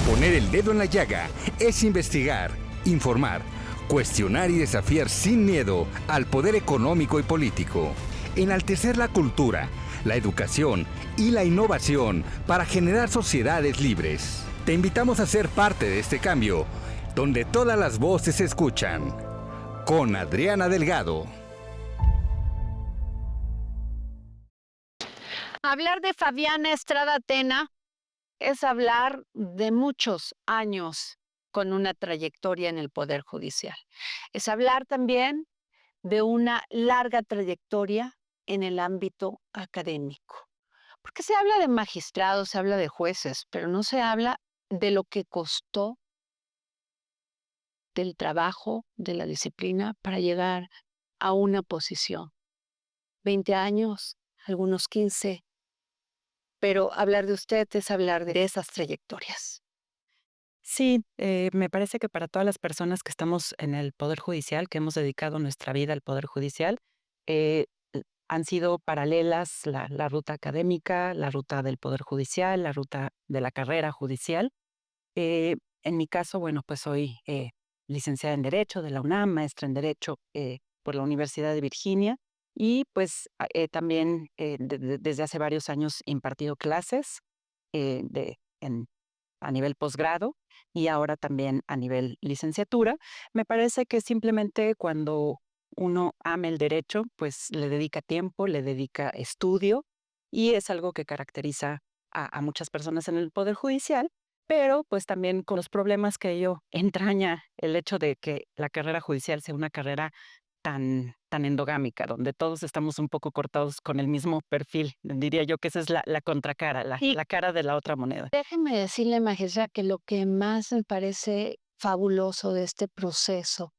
Poner el dedo en la llaga es investigar, informar, cuestionar y desafiar sin miedo al poder económico y político. Enaltecer la cultura, la educación y la innovación para generar sociedades libres. Te invitamos a ser parte de este cambio, donde todas las voces se escuchan. Con Adriana Delgado. Hablar de Fabiana Estrada Tena es hablar de muchos años con una trayectoria en el Poder Judicial. Es hablar también de una larga trayectoria en el ámbito académico. Porque se habla de magistrados, se habla de jueces, pero no se habla de lo que costó del trabajo, de la disciplina para llegar a una posición. 20 años, algunos 15, pero hablar de usted es hablar de esas trayectorias. Sí, me parece que para todas las personas que estamos en el Poder Judicial, que hemos dedicado nuestra vida al Poder Judicial, eh, han sido paralelas la ruta académica, la ruta del Poder Judicial, la ruta de la carrera judicial. En mi caso, bueno, pues soy licenciada en Derecho de la UNAM, maestra en Derecho por la Universidad de Virginia y pues también desde hace varios años impartido clases en a nivel posgrado y ahora también a nivel licenciatura. Me parece que simplemente cuando uno ama el derecho, pues le dedica tiempo, le dedica estudio y es algo que caracteriza a muchas personas en el Poder Judicial, pero pues también con los problemas que ello entraña el hecho de que la carrera judicial sea una carrera tan endogámica, donde todos estamos un poco cortados con el mismo perfil. Diría yo que esa es la contracara, Y la cara de la otra moneda. déjeme decirle, magistra, que lo que más me parece fabuloso de este proceso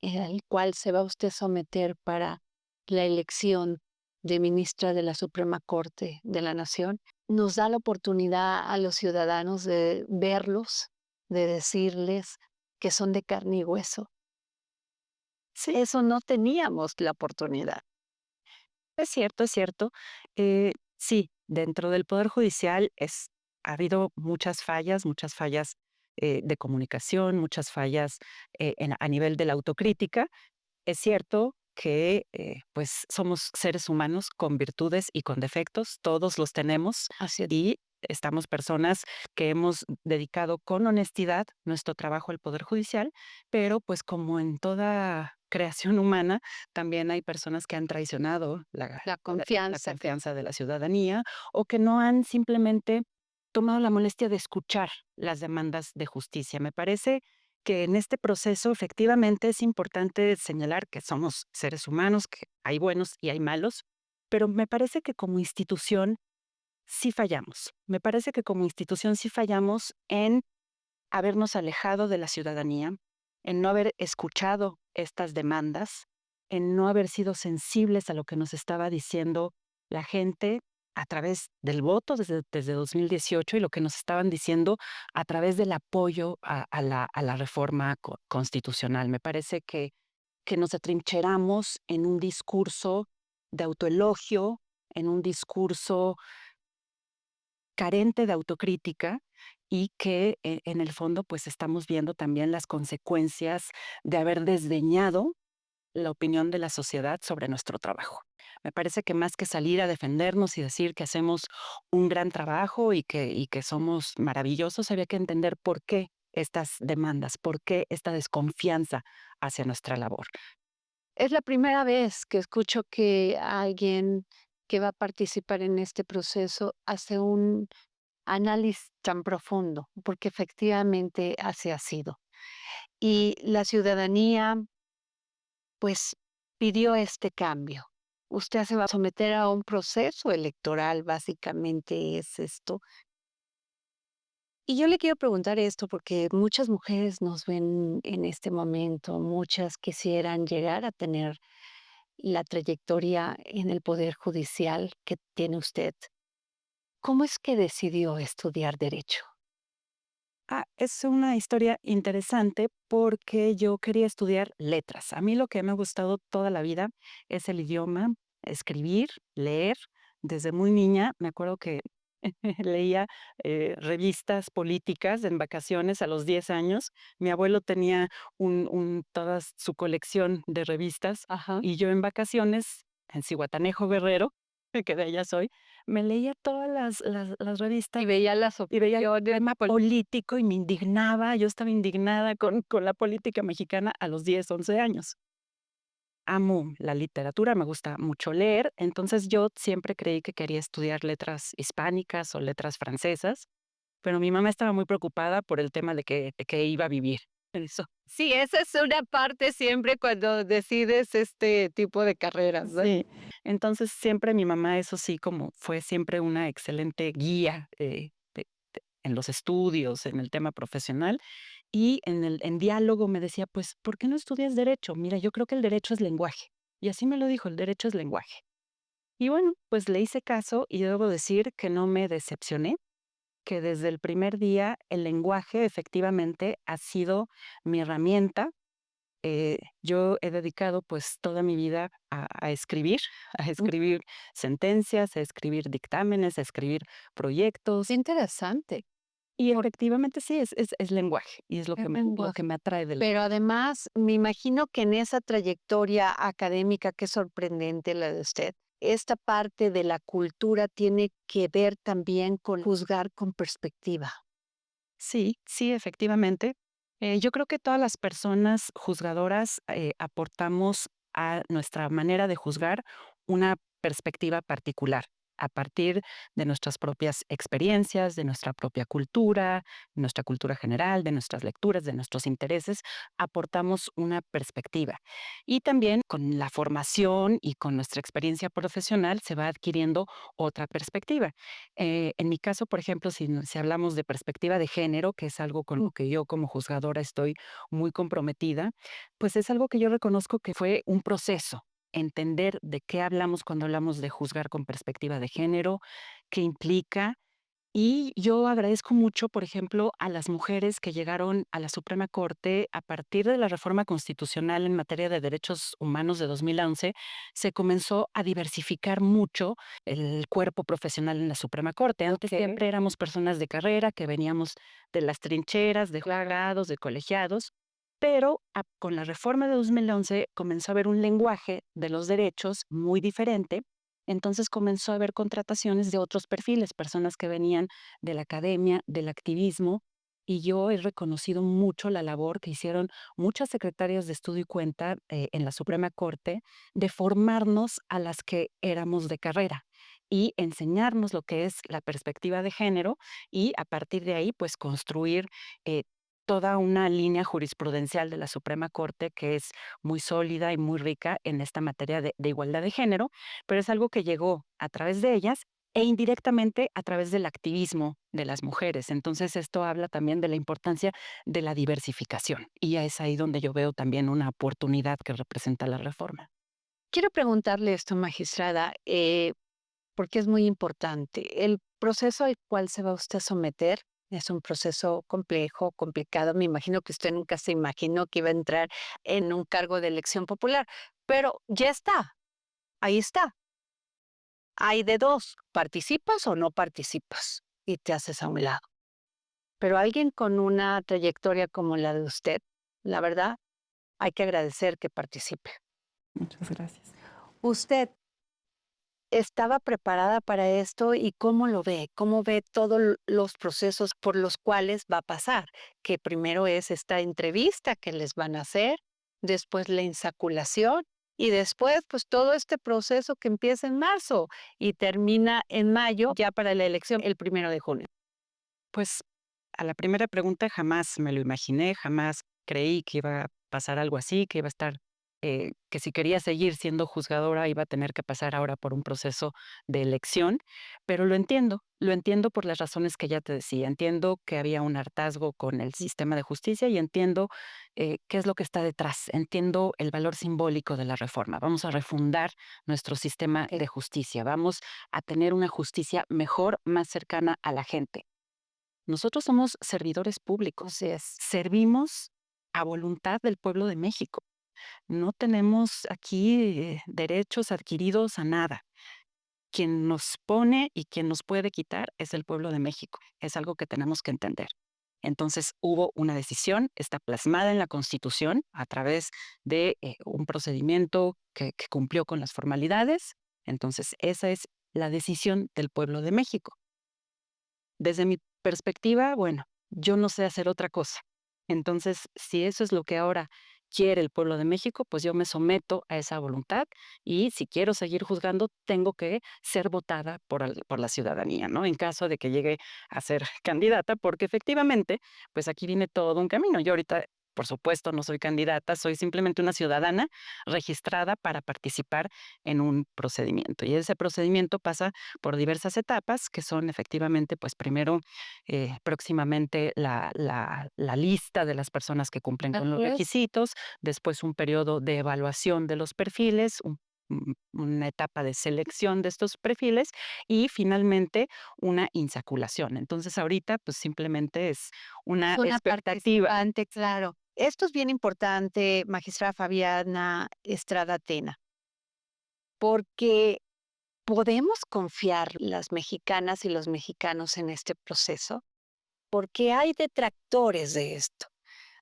al cual se va usted a someter para la elección de ministra de la Suprema Corte de la Nación, nos da la oportunidad a los ciudadanos de verlos, de decirles que son de carne y hueso. Sí, Eso no teníamos la oportunidad. es cierto, es cierto. Sí, dentro del Poder Judicial ha habido muchas fallas de comunicación, muchas fallas a nivel de la autocrítica. Es cierto que pues somos seres humanos con virtudes y con defectos, todos los tenemos Así es. y estamos personas que hemos dedicado con honestidad nuestro trabajo al Poder Judicial, pero pues como en toda creación humana, también hay personas que han traicionado La la confianza. confianza de la ciudadanía o que no han simplemente tomado la molestia de escuchar las demandas de justicia. Me parece que en este proceso efectivamente es importante señalar que somos seres humanos, que hay buenos y hay malos, pero me parece que como institución sí fallamos. Me parece que como institución sí fallamos en habernos alejado de la ciudadanía, en no haber escuchado estas demandas, en no haber sido sensibles a lo que nos estaba diciendo la gente a través del voto desde 2018 y lo que nos estaban diciendo a través del apoyo a la reforma constitucional. Me parece que nos atrincheramos en un discurso de autoelogio, en un discurso carente de autocrítica y que en el fondo pues estamos viendo también las consecuencias de haber desdeñado la opinión de la sociedad sobre nuestro trabajo. Me parece que más que salir a defendernos y decir que hacemos un gran trabajo y que somos maravillosos, había que entender por qué estas demandas, por qué esta desconfianza hacia nuestra labor. Es la primera vez que escucho que alguien que va a participar en este proceso hace un análisis tan profundo, porque efectivamente así ha sido. Y la ciudadanía, pues, pidió este cambio. Usted se va a someter a un proceso electoral, básicamente es esto. Y yo le quiero preguntar esto porque muchas mujeres nos ven en este momento, muchas quisieran llegar a tener la trayectoria en el poder judicial que tiene usted. ¿Cómo es que decidió estudiar derecho? Es una historia interesante porque yo quería estudiar letras. A mí lo que me ha gustado toda la vida es el idioma, escribir, leer. Desde muy niña me acuerdo que leía revistas políticas en vacaciones a los 10 años. Mi abuelo tenía toda su colección de revistas Ajá. y yo en vacaciones, en Zihuatanejo, Guerrero, que de allá soy, me leía todas las revistas Y veía las y veía el opiniones tema político y me indignaba. Yo estaba indignada con la política mexicana a los 10, 11 años. Amo la literatura, me gusta mucho leer, entonces yo siempre creí que quería estudiar letras hispánicas o letras francesas, pero mi mamá estaba muy preocupada por el tema de que iba a vivir. Eso. Sí, esa es una parte siempre cuando decides este tipo de carreras, ¿no? Sí. Entonces siempre mi mamá, eso sí, como fue siempre una excelente guía en los estudios, en el tema profesional y en diálogo me decía, pues, ¿por qué no estudias derecho? Mira, yo creo que el derecho es lenguaje. Y así me lo dijo, el derecho es lenguaje. Y bueno, pues le hice caso y debo decir que no me decepcioné, que desde el primer día el lenguaje efectivamente ha sido mi herramienta. Yo he dedicado pues toda mi vida a escribir, a escribir sentencias, a escribir dictámenes, a escribir proyectos. Qué interesante. Y Por efectivamente sí, es lenguaje y es el lo que lenguaje. me atrae del. Pero además, me imagino que en esa trayectoria académica, que es sorprendente la de usted, esta parte de la cultura tiene que ver también con juzgar con perspectiva. Sí, sí, efectivamente. Yo creo que todas las personas juzgadoras, aportamos a nuestra manera de juzgar una perspectiva particular, a partir de nuestras propias experiencias, de nuestra cultura general, de nuestras lecturas, de nuestros intereses, aportamos una perspectiva. Y también con la formación y con nuestra experiencia profesional se va adquiriendo otra perspectiva. En mi caso, por ejemplo, si hablamos de perspectiva de género, que es algo con lo que yo como juzgadora estoy muy comprometida, pues es algo que yo reconozco que fue un proceso. Entender de qué hablamos cuando hablamos de juzgar con perspectiva de género, qué implica, y yo agradezco mucho, por ejemplo, a las mujeres que llegaron a la Suprema Corte a partir de la reforma constitucional en materia de derechos humanos de 2011, se comenzó a diversificar mucho el cuerpo profesional en la Suprema Corte. Antes Okey. siempre éramos personas de carrera que veníamos de las trincheras, de juzgados, de colegiados, pero con la reforma de 2011 comenzó a haber un lenguaje de los derechos muy diferente. Entonces comenzó a haber contrataciones de otros perfiles, personas que venían de la academia, del activismo, y yo he reconocido mucho la labor que hicieron muchas secretarias de estudio y cuenta en la Suprema Corte de formarnos a las que éramos de carrera y enseñarnos lo que es la perspectiva de género y a partir de ahí pues construir eh, toda una línea jurisprudencial de la Suprema Corte que es muy sólida y muy rica en esta materia de igualdad de género, pero es algo que llegó a través de ellas e indirectamente a través del activismo de las mujeres. Entonces, esto habla también de la importancia de la diversificación y es ahí donde yo veo también una oportunidad que representa la reforma. Quiero preguntarle esto, magistrada, porque es muy importante. El proceso al cual se va usted a someter es un proceso complejo, complicado. Me imagino que usted nunca se imaginó que iba a entrar en un cargo de elección popular, pero ya está, ahí está. Hay de dos, participas o no participas y te haces a un lado. Pero alguien con una trayectoria como la de usted, la verdad, hay que agradecer que participe. Muchas gracias. ¿Usted estaba preparada para esto y cómo lo ve? ¿Cómo ve todos los procesos por los cuales va a pasar? Que primero es esta entrevista que les van a hacer, después la insaculación y después pues todo este proceso que empieza en marzo y termina en mayo ya para la elección el 1 de junio. Pues a la primera pregunta jamás me lo imaginé, jamás creí que iba a pasar algo así, que iba a estar, que si quería seguir siendo juzgadora iba a tener que pasar ahora por un proceso de elección, pero lo entiendo por las razones que ya te decía, entiendo que había un hartazgo con el sistema de justicia y entiendo qué es lo que está detrás, entiendo el valor simbólico de la reforma. Vamos a refundar nuestro sistema de justicia, vamos a tener una justicia mejor, más cercana a la gente. Nosotros somos servidores públicos, Así es. servimos a voluntad del pueblo de México. No tenemos aquí derechos adquiridos a nada. quien nos pone y quien nos puede quitar es el pueblo de México. Es algo que tenemos que entender. Entonces hubo una decisión, está plasmada en la Constitución a través de un procedimiento que cumplió con las formalidades. Entonces esa es la decisión del pueblo de México. Desde mi perspectiva, bueno, yo no sé hacer otra cosa. Entonces, si eso es lo que ahora quiere el pueblo de México, pues yo me someto a esa voluntad y si quiero seguir juzgando, tengo que ser votada por la ciudadanía, ¿no? En caso de que llegue a ser candidata, porque efectivamente, pues aquí viene todo un camino. Yo ahorita, por supuesto, no soy candidata, soy simplemente una ciudadana registrada para participar en un procedimiento. Y ese procedimiento pasa por diversas etapas, que son efectivamente, pues primero, próximamente la lista de las personas que cumplen con los Así es. requisitos, después un periodo de evaluación de los perfiles, una etapa de selección de estos perfiles y finalmente una insaculación. Entonces ahorita pues simplemente es una Es una expectativa. participante, claro. Esto es bien importante, magistrada Fabiana Estrada Tena, porque podemos confiar las mexicanas y los mexicanos en este proceso, porque hay detractores de esto.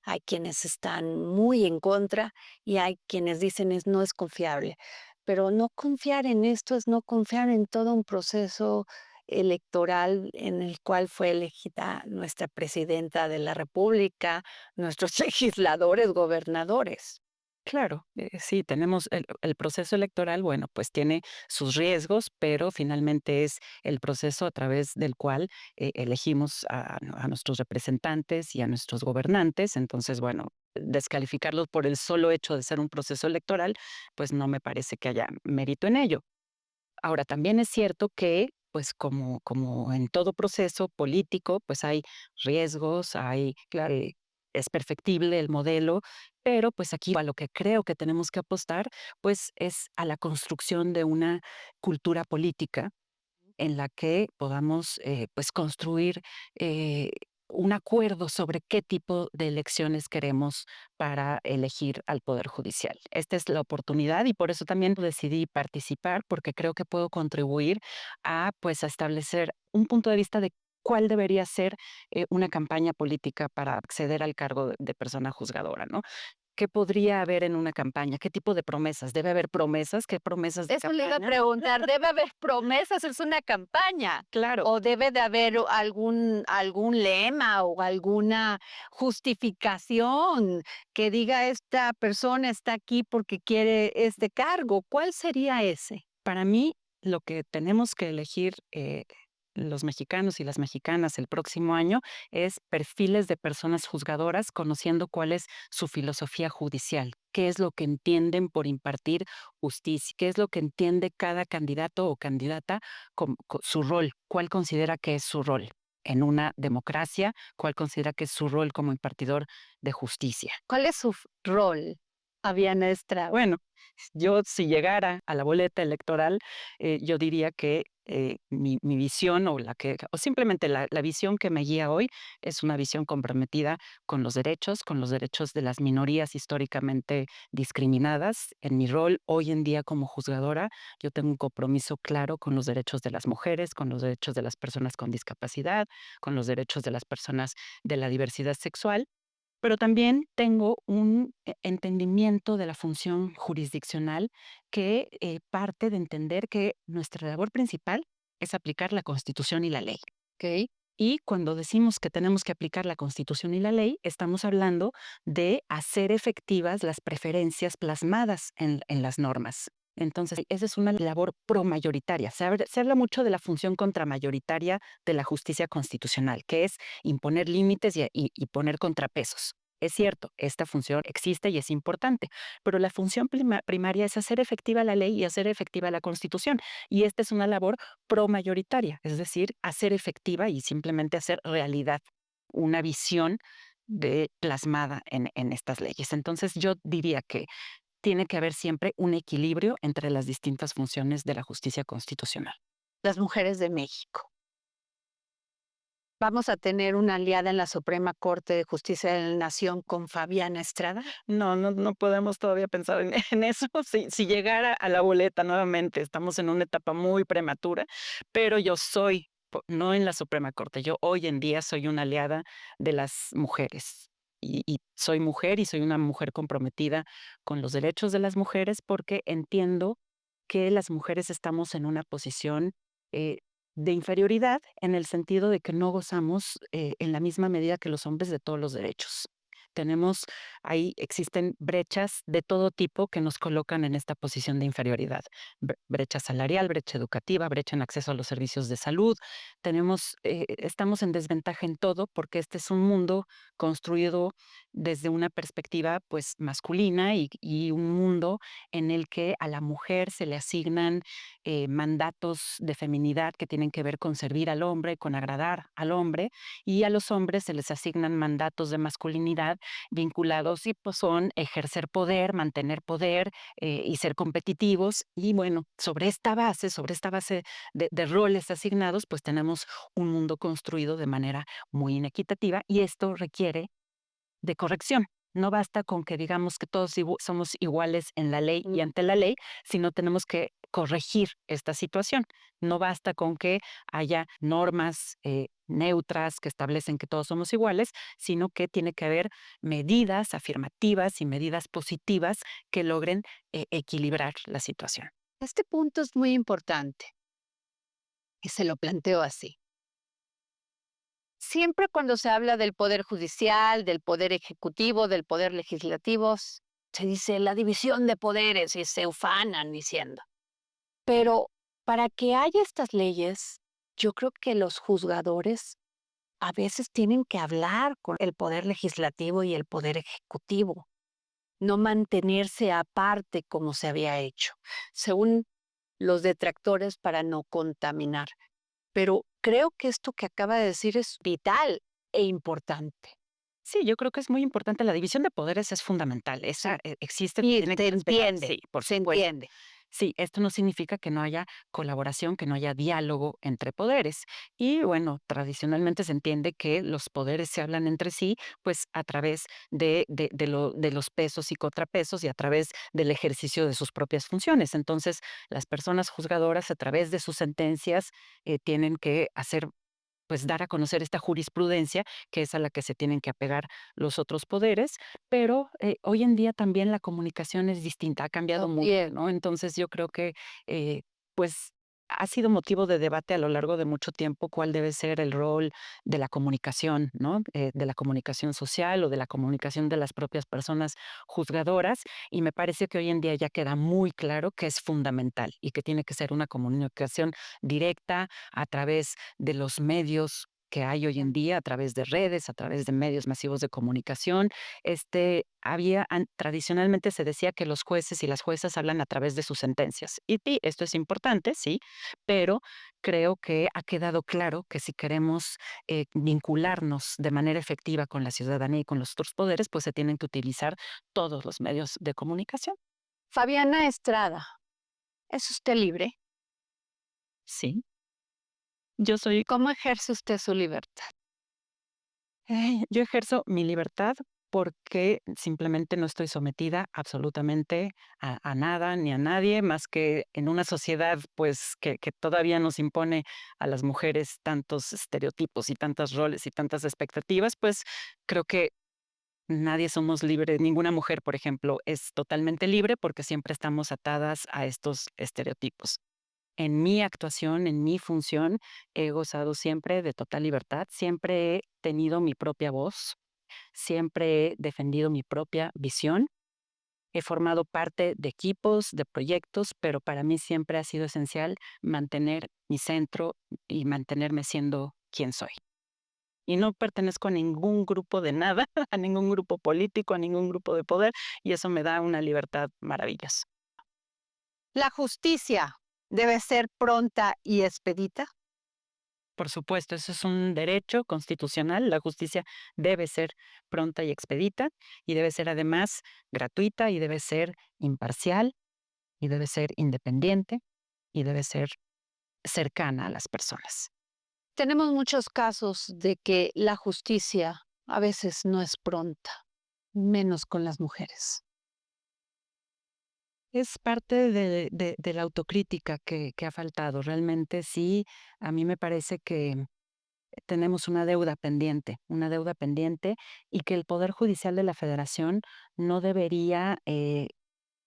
Hay quienes están muy en contra y hay quienes dicen no es confiable. Pero no confiar en esto es no confiar en todo un proceso electoral en el cual fue elegida nuestra presidenta de la República, nuestros legisladores, gobernadores. Claro, sí, tenemos el proceso electoral, bueno, pues tiene sus riesgos, pero finalmente es el proceso a través del cual elegimos a nuestros representantes y a nuestros gobernantes. Entonces, bueno, descalificarlos por el solo hecho de ser un proceso electoral, pues no me parece que haya mérito en ello. Ahora, también es cierto que, pues, como en todo proceso político, pues, hay riesgos, hay claro, es perfectible el modelo, pero, pues, aquí a lo que creo que tenemos que apostar, pues, es a la construcción de una cultura política en la que podamos, pues, construir, eh, un acuerdo sobre qué tipo de elecciones queremos para elegir al Poder Judicial. Esta es la oportunidad y por eso también decidí participar, porque creo que puedo contribuir a, pues, a establecer un punto de vista de cuál debería ser, una campaña política para acceder al cargo de persona juzgadora, ¿no? ¿Qué podría haber en una campaña? ¿Qué tipo de promesas? ¿Debe haber promesas? ¿Qué promesas de Eso le iba a campaña? preguntar, ¿debe haber promesas? ¿Es una campaña? Claro. ¿O debe de haber algún lema o alguna justificación que diga esta persona está aquí porque quiere este cargo? ¿Cuál sería ese? Para mí, lo que tenemos que elegir los mexicanos y las mexicanas el próximo año es perfiles de personas juzgadoras, conociendo cuál es su filosofía judicial, qué es lo que entienden por impartir justicia, qué es lo que entiende cada candidato o candidata con su rol, cuál considera que es su rol en una democracia, cuál considera que es su rol como impartidor de justicia. ¿Cuál es su rol, Fabiana Estrada? Bueno, yo si llegara a la boleta electoral, yo diría que mi visión o simplemente la visión que me guía hoy es una visión comprometida con los derechos de las minorías históricamente discriminadas. En mi rol hoy en día como juzgadora, yo tengo un compromiso claro con los derechos de las mujeres, con los derechos de las personas con discapacidad, con los derechos de las personas de la diversidad sexual, pero también tengo un entendimiento de la función jurisdiccional que parte de entender que nuestra labor principal es aplicar la Constitución y la ley. ¿Ok? Y cuando decimos que tenemos que aplicar la Constitución y la ley, estamos hablando de hacer efectivas las preferencias plasmadas en las normas. Entonces, esa es una labor promayoritaria. Se habla mucho de la función contramayoritaria de la justicia constitucional, que es imponer límites y poner contrapesos. Es cierto, esta función existe y es importante, pero la función primaria es hacer efectiva la ley y hacer efectiva la Constitución. Y esta es una labor promayoritaria, es decir, hacer efectiva y simplemente hacer realidad una visión plasmada en estas leyes. Entonces, yo diría que tiene que haber siempre un equilibrio entre las distintas funciones de la justicia constitucional. Las mujeres de México. ¿Vamos a tener una aliada en la Suprema Corte de Justicia de la Nación con Fabiana Estrada? No podemos todavía pensar en en eso. Si llegara a la boleta nuevamente, estamos en una etapa muy prematura, pero yo soy, no en la Suprema Corte, yo hoy en día soy una aliada de las mujeres. Y soy mujer y soy una mujer comprometida con los derechos de las mujeres porque entiendo que las mujeres estamos en una posición eh, de inferioridad en el sentido de que no gozamos en la misma medida que los hombres de todos los derechos. Tenemos, ahí existen brechas de todo tipo que nos colocan en esta posición de inferioridad. Brecha salarial, brecha educativa, brecha en acceso a los servicios de salud. Estamos en desventaja en todo porque este es un mundo construido desde una perspectiva pues masculina y un mundo en el que a la mujer se le asignan mandatos de feminidad que tienen que ver con servir al hombre, con agradar al hombre, y a los hombres se les asignan mandatos de masculinidad vinculados y pues son ejercer poder, mantener poder y ser competitivos. Y bueno, sobre esta base de roles asignados, pues tenemos un mundo construido de manera muy inequitativa y esto requiere de corrección. No basta con que digamos que todos somos iguales en la ley y ante la ley, sino tenemos que corregir esta situación. No basta con que haya normas neutras que establecen que todos somos iguales, sino que tiene que haber medidas afirmativas y medidas positivas que logren equilibrar la situación. Este punto es muy importante y se lo planteo así. Siempre cuando se habla del poder judicial, del poder ejecutivo, del poder legislativo, se dice la división de poderes y se ufanan diciendo. Pero para que haya estas leyes, yo creo que los juzgadores a veces tienen que hablar con el poder legislativo y el poder ejecutivo, no mantenerse aparte como se había hecho, según los detractores para no contaminar. Pero creo que esto que acaba de decir es vital e importante. Sí, yo creo que es muy importante. La división de poderes es fundamental. Esa existe, Y tiene se que respetarse. entiende, Sí, por se supuesto. entiende. Sí, esto no significa que no haya colaboración, que no haya diálogo entre poderes. Y bueno, tradicionalmente se entiende que los poderes se hablan entre sí, pues a través de los pesos y contrapesos y a través del ejercicio de sus propias funciones. Entonces, las personas juzgadoras, a través de sus sentencias, tienen que hacer pues dar a conocer esta jurisprudencia, que es a la que se tienen que apegar los otros poderes, pero hoy en día también la comunicación es distinta, ha cambiado mucho, Bien. ¿no? Entonces yo creo que pues ha sido motivo de debate a lo largo de mucho tiempo cuál debe ser el rol de la comunicación, ¿no? De la comunicación social o de la comunicación de las propias personas juzgadoras, y me parece que hoy en día ya queda muy claro que es fundamental y que tiene que ser una comunicación directa a través de los medios que hay hoy en día, a través de redes, a través de medios masivos de comunicación. Tradicionalmente se decía que los jueces y las juezas hablan a través de sus sentencias. Y sí, esto es importante, sí, pero creo que ha quedado claro que si queremos vincularnos de manera efectiva con la ciudadanía y con los otros poderes, pues se tienen que utilizar todos los medios de comunicación. Fabiana Estrada, ¿es usted libre? Sí, yo soy ¿Cómo ejerce usted su libertad? Yo ejerzo mi libertad porque simplemente no estoy sometida absolutamente a nada ni a nadie, más que en una sociedad, pues, que todavía nos impone a las mujeres tantos estereotipos y tantos roles y tantas expectativas, pues, creo que nadie somos libres, ninguna mujer, por ejemplo, es totalmente libre porque siempre estamos atadas a estos estereotipos. En mi actuación, en mi función, he gozado siempre de total libertad, siempre he tenido mi propia voz, siempre he defendido mi propia visión, he formado parte de equipos, de proyectos, pero para mí siempre ha sido esencial mantener mi centro y mantenerme siendo quien soy. Y no pertenezco a ningún grupo de nada, a ningún grupo político, a ningún grupo de poder, y eso me da una libertad maravillosa. ¿La justicia debe ser pronta y expedita? Por supuesto, eso es un derecho constitucional. La justicia debe ser pronta y expedita y debe ser además gratuita y debe ser imparcial y debe ser independiente y debe ser cercana a las personas. tenemos muchos casos de que la justicia a veces no es pronta, menos con las mujeres. Es parte de la autocrítica que ha faltado. Realmente sí, a mí me parece que tenemos una deuda pendiente y que el Poder Judicial de la Federación no debería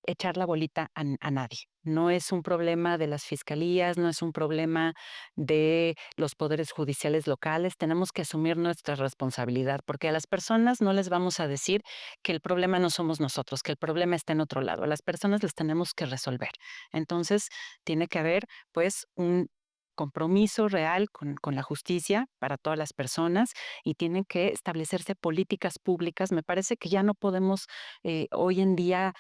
echar la bolita a nadie. No es un problema de las fiscalías, no es un problema de los poderes judiciales locales. Tenemos que asumir nuestra responsabilidad, porque a las personas no les vamos a decir que el problema no somos nosotros, que el problema está en otro lado. A las personas les tenemos que resolver. Entonces, tiene que haber, pues, un compromiso real con la justicia para todas las personas y tienen que establecerse políticas públicas. Me parece que ya no podemos hoy en día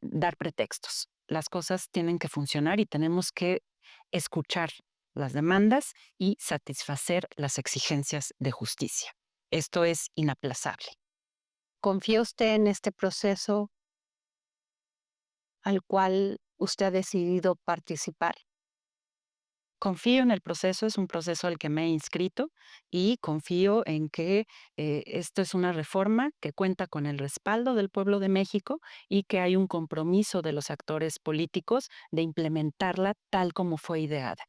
dar pretextos. Las cosas tienen que funcionar y tenemos que escuchar las demandas y satisfacer las exigencias de justicia. Esto es inaplazable. ¿Confía usted en este proceso al cual usted ha decidido participar? Confío en el proceso, es un proceso al que me he inscrito y confío en que esto es una reforma que cuenta con el respaldo del pueblo de México y que hay un compromiso de los actores políticos de implementarla tal como fue ideada.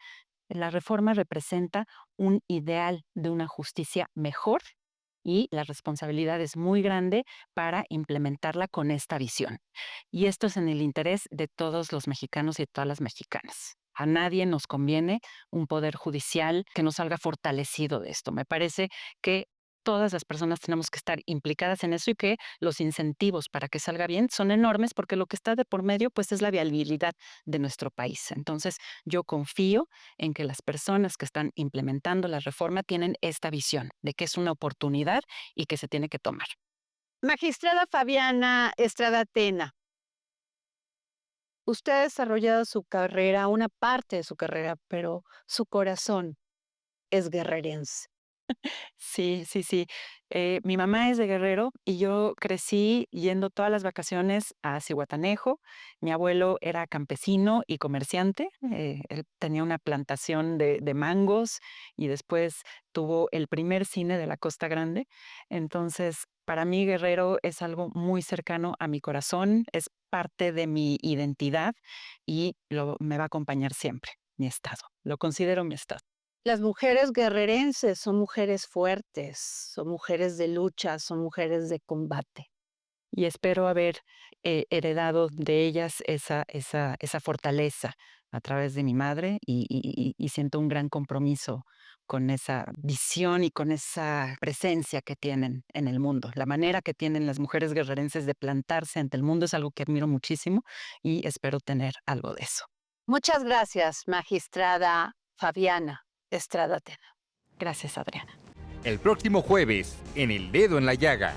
La reforma representa un ideal de una justicia mejor y la responsabilidad es muy grande para implementarla con esta visión. Y esto es en el interés de todos los mexicanos y de todas las mexicanas. A nadie nos conviene un poder judicial que no salga fortalecido de esto. Me parece que todas las personas tenemos que estar implicadas en eso y que los incentivos para que salga bien son enormes porque lo que está de por medio pues es la viabilidad de nuestro país. Entonces, yo confío en que las personas que están implementando la reforma tienen esta visión de que es una oportunidad y que se tiene que tomar. Magistrada Fabiana Estrada Tena, usted ha desarrollado su carrera, una parte de su carrera, pero su corazón es guerrerense. Sí, sí, sí. Mi mamá es de Guerrero y yo crecí yendo todas las vacaciones a Zihuatanejo. Mi abuelo era campesino y comerciante. Él tenía una plantación de mangos y después tuvo el primer cine de la Costa Grande. Entonces, para mí Guerrero es algo muy cercano a mi corazón, es parte de mi identidad y me va a acompañar siempre, mi estado. Lo considero mi estado. Las mujeres guerrerenses son mujeres fuertes, son mujeres de lucha, son mujeres de combate. Y espero haber heredado de ellas esa fortaleza a través de mi madre y siento un gran compromiso con esa visión y con esa presencia que tienen en el mundo. La manera que tienen las mujeres guerrerenses de plantarse ante el mundo es algo que admiro muchísimo y espero tener algo de eso. Muchas gracias, magistrada Fabiana Estrada Tena. Gracias, Adriana. El próximo jueves, en El Dedo en la Llaga.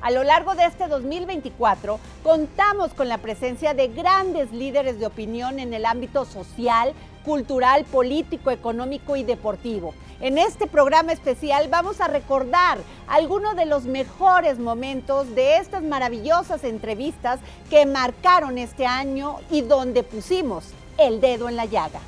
A lo largo de este 2024, contamos con la presencia de grandes líderes de opinión en el ámbito social, cultural, político, económico y deportivo. En este programa especial vamos a recordar algunos de los mejores momentos de estas maravillosas entrevistas que marcaron este año y donde pusimos el dedo en la llaga.